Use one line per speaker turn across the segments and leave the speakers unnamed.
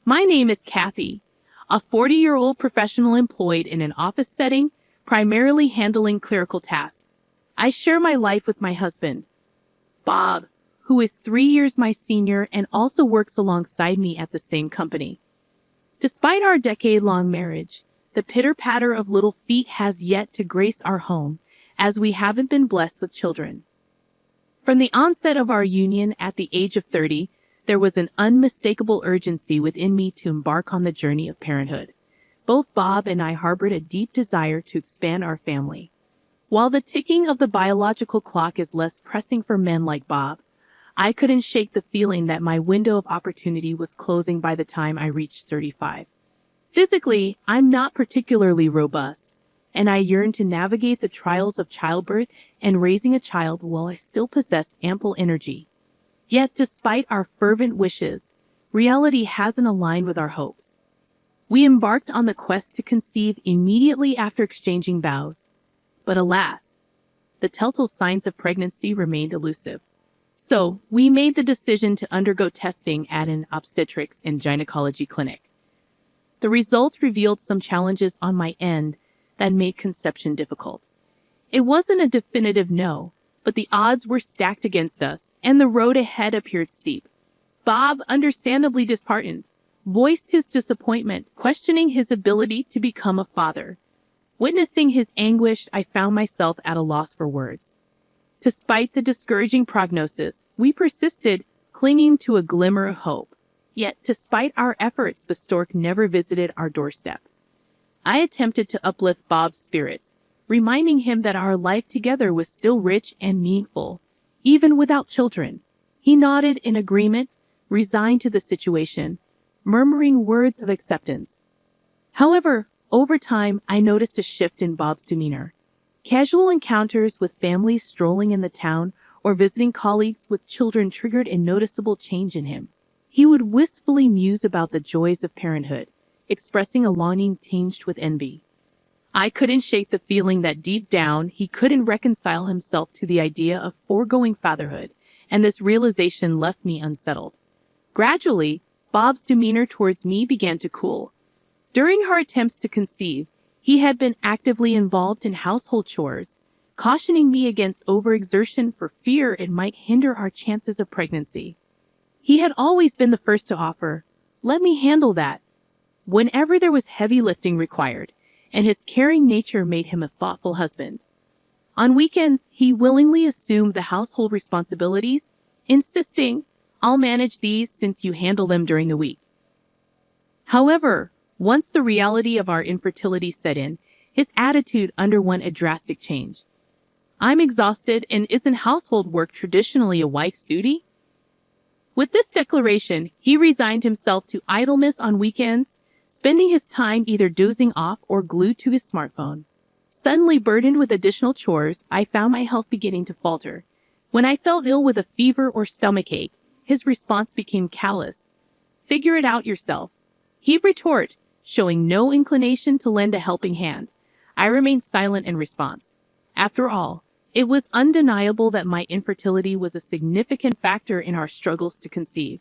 My name is Kathy, a 40-year-old professional employed in an office setting, primarily handling clerical tasks. I share my life with my husband, Bob, who is 3 years my senior and also works alongside me at the same company. Despite our decade-long marriage, the pitter-patter of little feet has yet to grace our home, as we haven't been blessed with children. From the onset of our union at the age of 30, there was an unmistakable urgency within me to embark on the journey of parenthood. Both Bob and I harbored a deep desire to expand our family. While the ticking of the biological clock is less pressing for men like Bob, I couldn't shake the feeling that my window of opportunity was closing by the time I reached 35. Physically, I'm not particularly robust, and I yearned to navigate the trials of childbirth and raising a child while I still possessed ample energy. Yet, despite our fervent wishes, reality hasn't aligned with our hopes. We embarked on the quest to conceive immediately after exchanging vows. But alas, the telltale signs of pregnancy remained elusive. So, we made the decision to undergo testing at an obstetrics and gynecology clinic. The results revealed some challenges on my end that made conception difficult. It wasn't a definitive no, but the odds were stacked against us, and the road ahead appeared steep. Bob, understandably disheartened, voiced his disappointment, questioning his ability to become a father. Witnessing his anguish, I found myself at a loss for words. Despite the discouraging prognosis, we persisted, clinging to a glimmer of hope. Yet, despite our efforts, the stork never visited our doorstep. I attempted to uplift Bob's spirits, reminding him that our life together was still rich and meaningful, even without children. He nodded in agreement, resigned to the situation, murmuring words of acceptance. However, over time, I noticed a shift in Bob's demeanor. Casual encounters with families strolling in the town or visiting colleagues with children triggered a noticeable change in him. He would wistfully muse about the joys of parenthood, expressing a longing tinged with envy. I couldn't shake the feeling that deep down he couldn't reconcile himself to the idea of foregoing fatherhood, and this realization left me unsettled. Gradually, Bob's demeanor towards me began to cool. During her attempts to conceive, he had been actively involved in household chores, cautioning me against overexertion for fear it might hinder our chances of pregnancy. He had always been the first to offer, "Let me handle that," whenever there was heavy lifting required, and his caring nature made him a thoughtful husband. On weekends, he willingly assumed the household responsibilities, insisting, "I'll manage these since you handle them during the week." However, once the reality of our infertility set in, his attitude underwent a drastic change. "I'm exhausted, and isn't household work traditionally a wife's duty?" With this declaration, he resigned himself to idleness on weekends, spending his time either dozing off or glued to his smartphone. Suddenly burdened with additional chores, I found my health beginning to falter. When I fell ill with a fever or stomachache, his response became callous. "Figure it out yourself," he'd retort, showing no inclination to lend a helping hand. I remained silent in response. After all, it was undeniable that my infertility was a significant factor in our struggles to conceive.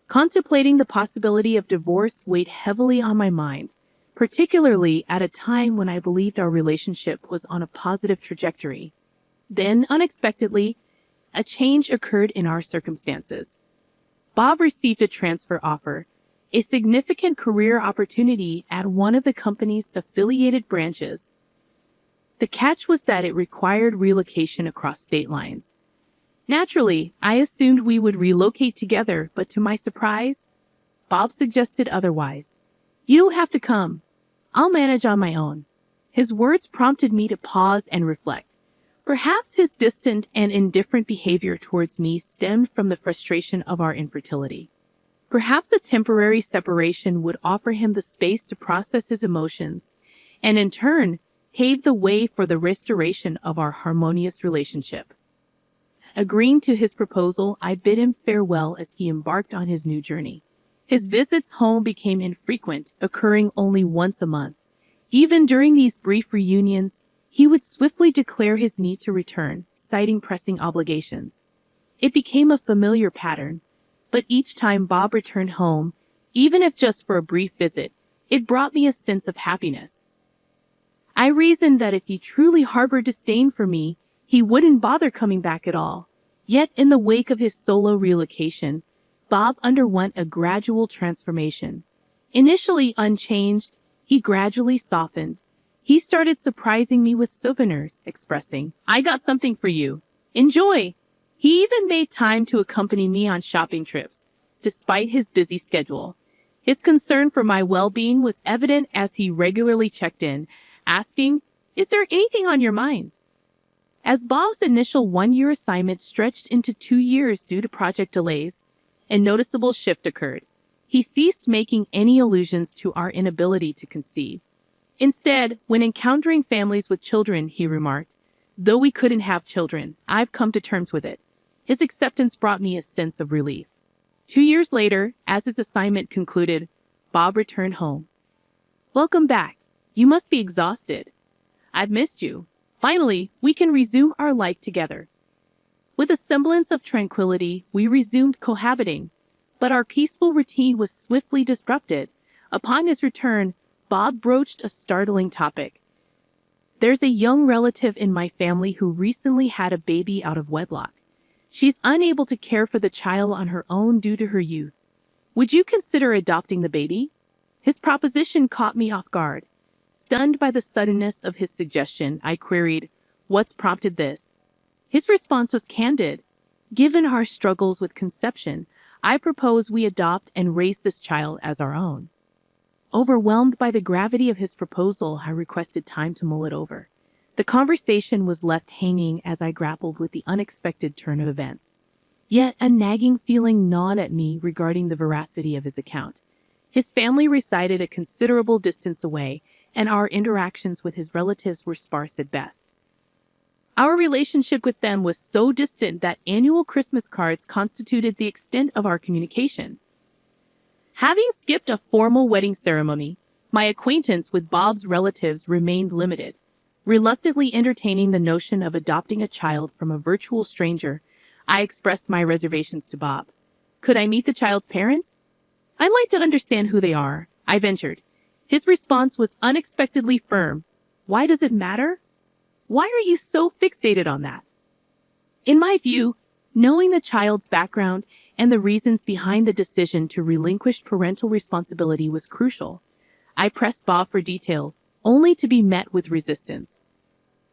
Contemplating the possibility of divorce weighed heavily on my mind, particularly at a time when I believed our relationship was on a positive trajectory. Then, unexpectedly, a change occurred in our circumstances. Bob received a transfer offer, a significant career opportunity at one of the company's affiliated branches. The catch was that it required relocation across state lines. Naturally, I assumed we would relocate together, but to my surprise, Bob suggested otherwise. "You don't have to come. I'll manage on my own." His words prompted me to pause and reflect. Perhaps his distant and indifferent behavior towards me stemmed from the frustration of our infertility. Perhaps a temporary separation would offer him the space to process his emotions, and in turn, pave the way for the restoration of our harmonious relationship. Agreeing to his proposal, I bid him farewell as he embarked on his new journey. His visits home became infrequent, occurring only once a month. Even during these brief reunions, he would swiftly declare his need to return, citing pressing obligations. It became a familiar pattern, but each time Bob returned home, Even if just for a brief visit, it brought me a sense of happiness. I reasoned that if he truly harbored disdain for me, he wouldn't bother coming back at all. Yet in the wake of his solo relocation, Bob underwent a gradual transformation. Initially unchanged, he gradually softened. He started surprising me with souvenirs, expressing, "I got something for you. Enjoy." He even made time to accompany me on shopping trips, despite his busy schedule. His concern for my well-being was evident as he regularly checked in, asking, "Is there anything on your mind?" As Bob's initial one-year assignment stretched into 2 years due to project delays, a noticeable shift occurred. He ceased making any allusions to our inability to conceive. Instead, when encountering families with children, he remarked, "Though we couldn't have children, I've come to terms with it." His acceptance brought me a sense of relief. 2 years later, as his assignment concluded, Bob returned home. "Welcome back. You must be exhausted. I've missed you. Finally, we can resume our life together." With a semblance of tranquility, we resumed cohabiting, but our peaceful routine was swiftly disrupted. Upon his return, Bob broached a startling topic. "There's a young relative in my family who recently had a baby out of wedlock. She's unable to care for the child on her own due to her youth. Would you consider adopting the baby?" His proposition caught me off guard. Stunned by the suddenness of his suggestion, I queried, "What's prompted this?" His response was candid. "Given our struggles with conception, I propose we adopt and raise this child as our own." Overwhelmed by the gravity of his proposal, I requested time to mull it over. The conversation was left hanging as I grappled with the unexpected turn of events. Yet a nagging feeling gnawed at me regarding the veracity of his account. His family resided a considerable distance away, and our interactions with his relatives were sparse at best. Our relationship with them was so distant that annual Christmas cards constituted the extent of our communication. Having skipped a formal wedding ceremony, my acquaintance with Bob's relatives remained limited. Reluctantly entertaining the notion of adopting a child from a virtual stranger, I expressed my reservations to Bob. "Could I meet the child's parents? I'd like to understand who they are," I ventured. His response was unexpectedly firm. "Why does it matter? Why are you so fixated on that?" In my view, knowing the child's background and the reasons behind the decision to relinquish parental responsibility was crucial. I pressed Bob for details, only to be met with resistance.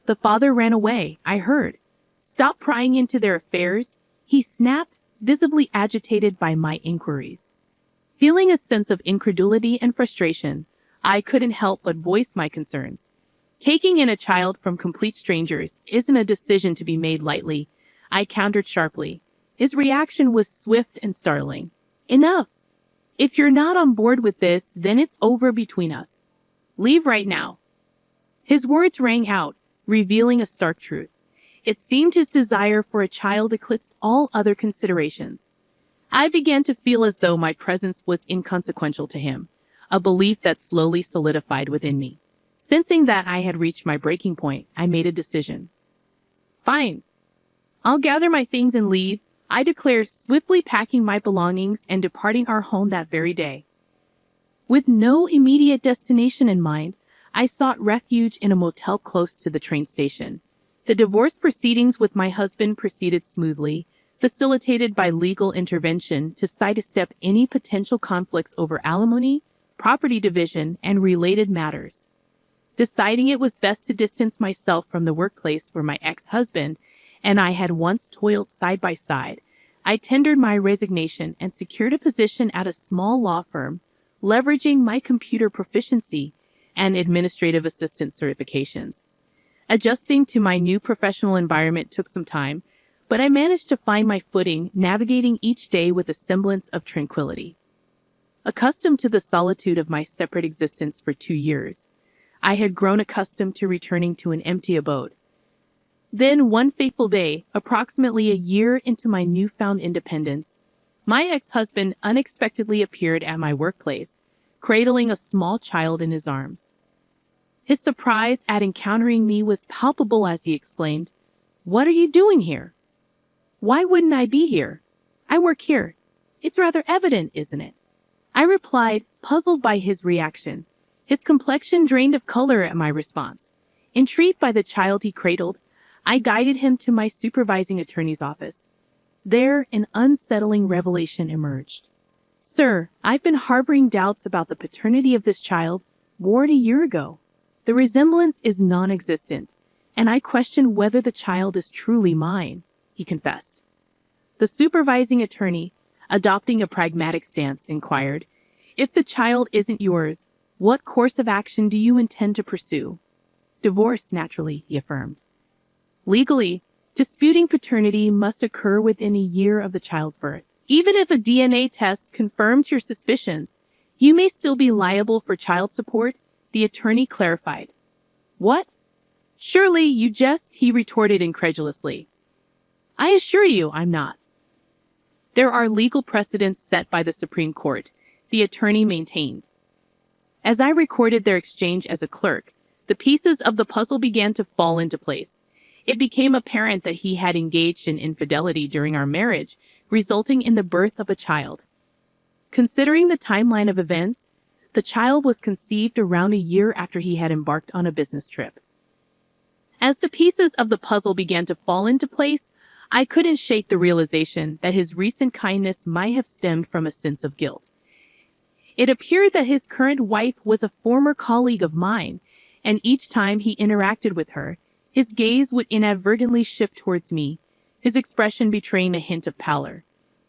"The father ran away, I heard. Stop prying into their affairs," he snapped, visibly agitated by my inquiries. Feeling a sense of incredulity and frustration, I couldn't help but voice my concerns. Taking in a child from complete strangers isn't a decision to be made lightly, I countered sharply. His reaction was swift and startling. "Enough. If you're not on board with this, then it's over between us. Leave right now." His words rang out, revealing a stark truth. It seemed his desire for a child eclipsed all other considerations. I began to feel as though my presence was inconsequential to him, a belief that slowly solidified within me. Sensing that I had reached my breaking point, I made a decision. "Fine. I'll gather my things and leave," I declared, swiftly packing my belongings and departing our home that very day. With no immediate destination in mind, I sought refuge in a motel close to the train station. The divorce proceedings with my husband proceeded smoothly, facilitated by legal intervention to sidestep any potential conflicts over alimony, property division, and related matters. Deciding it was best to distance myself from the workplace where my ex-husband and I had once toiled side by side, I tendered my resignation and secured a position at a small law firm, leveraging my computer proficiency and administrative assistant certifications. Adjusting to my new professional environment took some time, but I managed to find my footing, navigating each day with a semblance of tranquility. Accustomed to the solitude of my separate existence for 2 years, I had grown accustomed to returning to an empty abode. Then, one fateful day, approximately a year into my newfound independence, my ex-husband unexpectedly appeared at my workplace, cradling a small child in his arms. His surprise at encountering me was palpable as he explained, "What are you doing here?" "Why wouldn't I be here? I work here. It's rather evident, isn't it?" I replied, puzzled by his reaction. His complexion drained of color at my response. Intrigued by the child he cradled, I guided him to my supervising attorney's office. There, an unsettling revelation emerged. Sir, I've been harboring doubts about the paternity of this child more than a year ago. The resemblance is non-existent, and I question whether the child is truly mine, he confessed. The supervising attorney, adopting a pragmatic stance, inquired, if the child isn't yours, what course of action do you intend to pursue? Divorce, naturally, he affirmed. Legally, disputing paternity must occur within a year of the child's birth. Even if a DNA test confirms your suspicions, you may still be liable for child support, the attorney clarified. What? Surely you jest, he retorted incredulously. I assure you I'm not. There are legal precedents set by the Supreme Court, the attorney maintained. As I recorded their exchange as a clerk, the pieces of the puzzle began to fall into place. It became apparent that he had engaged in infidelity during our marriage, resulting in the birth of a child. Considering the timeline of events, the child was conceived around a year after he had embarked on a business trip. As the pieces of the puzzle began to fall into place, I couldn't shake the realization that his recent kindness might have stemmed from a sense of guilt. It appeared that his current wife was a former colleague of mine, and each time he interacted with her, his gaze would inadvertently shift towards me, his expression betraying a hint of pallor.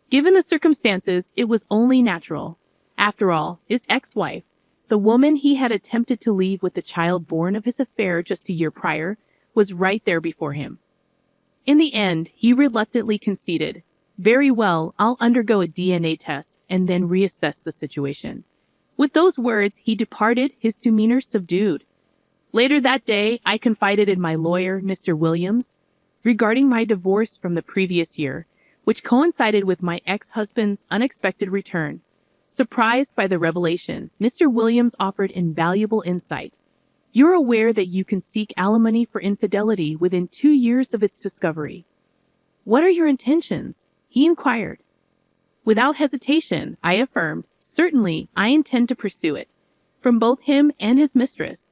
Given the circumstances, it was only natural. After all, his ex-wife, the woman he had attempted to leave with the child born of his affair just a year prior, was right there before him. In the end, he reluctantly conceded, "Very well, I'll undergo a DNA test and then reassess the situation." With those words, he departed, his demeanor subdued. Later that day, I confided in my lawyer, Mr. Williams, regarding my divorce from the previous year, which coincided with my ex-husband's unexpected return. Surprised by the revelation, Mr. Williams offered invaluable insight. You're aware that you can seek alimony for infidelity within 2 years of its discovery. What are your intentions? He inquired. Without hesitation, I affirmed, certainly, I intend to pursue it, from both him and his mistress.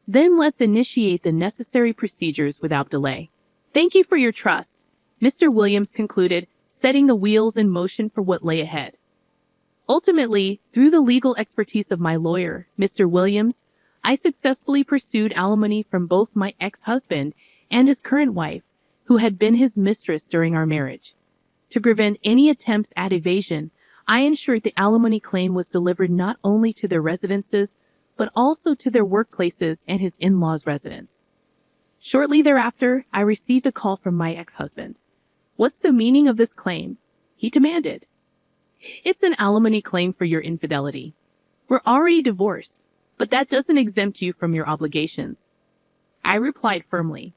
Then let's initiate the necessary procedures without delay. Thank you for your trust, Mr. Williams concluded, setting the wheels in motion for what lay ahead. Ultimately, through the legal expertise of my lawyer, Mr. Williams, I successfully pursued alimony from both my ex-husband and his current wife, who had been his mistress during our marriage. To prevent any attempts at evasion, I ensured the alimony claim was delivered not only to their residences, but also to their workplaces and his in-laws' residence. Shortly thereafter, I received a call from my ex-husband. What's the meaning of this claim? He demanded. It's an alimony claim for your infidelity. We're already divorced, but that doesn't exempt you from your obligations. I replied firmly.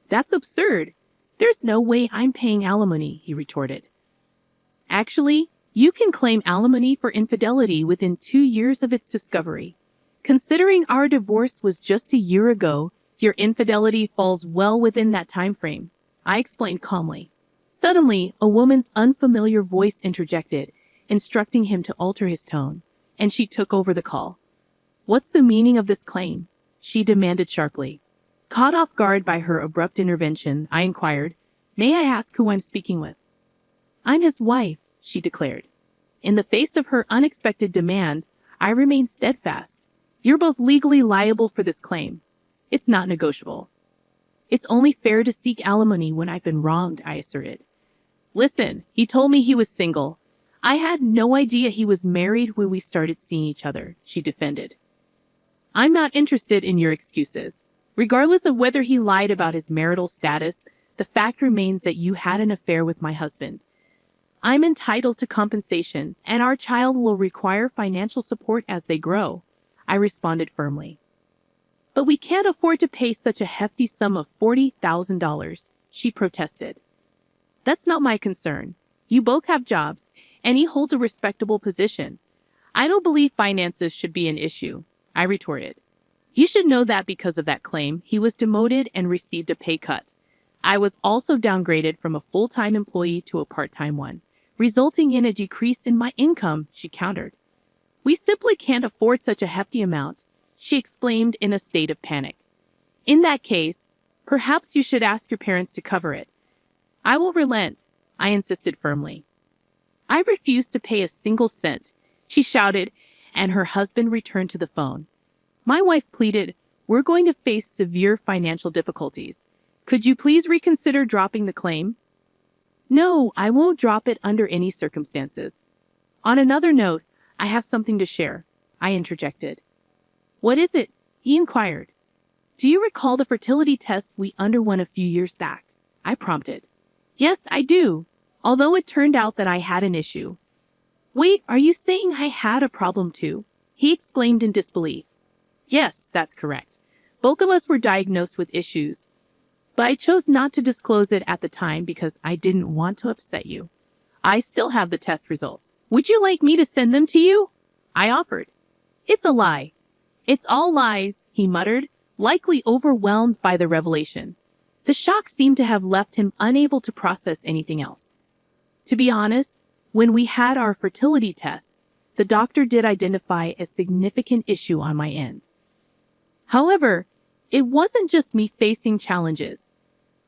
That's absurd. There's no way I'm paying alimony, he retorted. Actually, you can claim alimony for infidelity within 2 years of its discovery. Considering our divorce was just a year ago, your infidelity falls well within that time frame, I explained calmly. Suddenly, a woman's unfamiliar voice interjected, instructing him to alter his tone, and she took over the call. What's the meaning of this claim? She demanded sharply. Caught off guard by her abrupt intervention, I inquired, May I ask who I'm speaking with? I'm his wife, she declared. In the face of her unexpected demand, I remained steadfast. You're both legally liable for this claim. It's not negotiable. It's only fair to seek alimony when I've been wronged, I asserted. Listen, he told me he was single. I had no idea he was married when we started seeing each other, she defended. I'm not interested in your excuses. Regardless of whether he lied about his marital status, the fact remains that you had an affair with my husband. I'm entitled to compensation, and our child will require financial support as they grow, I responded firmly. But we can't afford to pay such a hefty sum of $40,000, she protested. That's not my concern. You both have jobs, and he holds a respectable position. I don't believe finances should be an issue, I retorted. You should know that because of that claim, he was demoted and received a pay cut. I was also downgraded from a full-time employee to a part-time one, resulting in a decrease in my income, she countered. We simply can't afford such a hefty amount, she exclaimed in a state of panic. In that case, perhaps you should ask your parents to cover it. I will relent, I insisted firmly. I refuse to pay a single cent, she shouted, and her husband returned to the phone. My wife pleaded, we're going to face severe financial difficulties. Could you please reconsider dropping the claim? No, I won't drop it under any circumstances. On another note, I have something to share, I interjected. What is it? He inquired. Do you recall the fertility test we underwent a few years back? I prompted. Yes, I do, although it turned out that I had an issue. Wait, are you saying I had a problem too? He exclaimed in disbelief. Yes, that's correct. Both of us were diagnosed with issues, but I chose not to disclose it at the time because I didn't want to upset you. I still have the test results. Would you like me to send them to you? I offered. It's a lie. It's all lies, he muttered, likely overwhelmed by the revelation. The shock seemed to have left him unable to process anything else. To be honest, when we had our fertility tests, the doctor did identify a significant issue on my end. However, it wasn't just me facing challenges.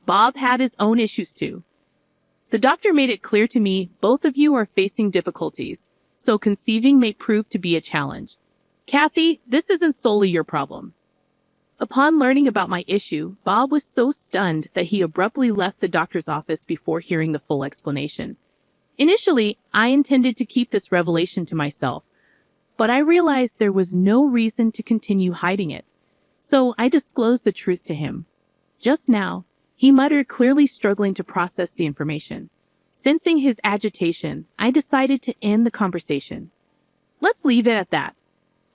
Bob had his own issues too. The doctor made it clear to me both of you are facing difficulties, so conceiving may prove to be a challenge. Kathy, this isn't solely your problem. Upon learning about my issue, Bob was so stunned that he abruptly left the doctor's office before hearing the full explanation. Initially, I intended to keep this revelation to myself, but I realized there was no reason to continue hiding it, so I disclosed the truth to him. Just now, he muttered, clearly struggling to process the information. Sensing his agitation, I decided to end the conversation. Let's leave it at that.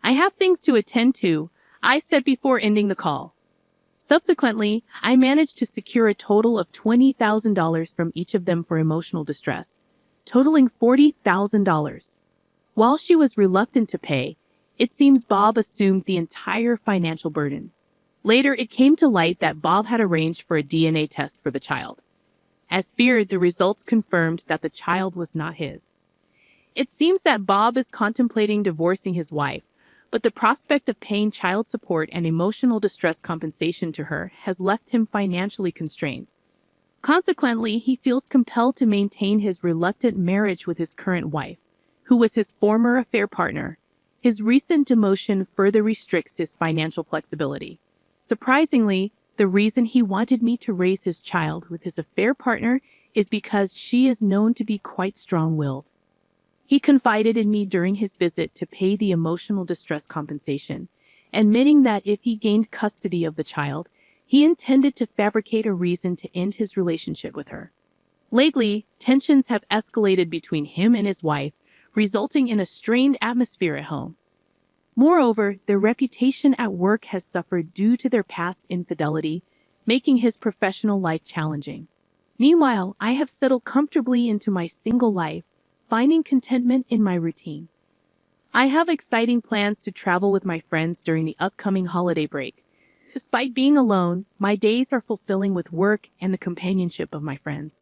I have things to attend to, I said before ending the call. Subsequently, I managed to secure a total of $20,000 from each of them for emotional distress, totaling $40,000. While she was reluctant to pay, it seems Bob assumed the entire financial burden. Later, it came to light that Bob had arranged for a DNA test for the child. As feared, the results confirmed that the child was not his. It seems that Bob is contemplating divorcing his wife, but the prospect of paying child support and emotional distress compensation to her has left him financially constrained. Consequently, he feels compelled to maintain his reluctant marriage with his current wife, who was his former affair partner. His recent demotion further restricts his financial flexibility. Surprisingly, the reason he wanted me to raise his child with his affair partner is because she is known to be quite strong-willed. He confided in me during his visit to pay the emotional distress compensation, admitting that if he gained custody of the child, he intended to fabricate a reason to end his relationship with her. Lately, tensions have escalated between him and his wife, resulting in a strained atmosphere at home. Moreover, their reputation at work has suffered due to their past infidelity, making his professional life challenging. Meanwhile, I have settled comfortably into my single life, finding contentment in my routine. I have exciting plans to travel with my friends during the upcoming holiday break. Despite being alone, my days are fulfilling with work and the companionship of my friends.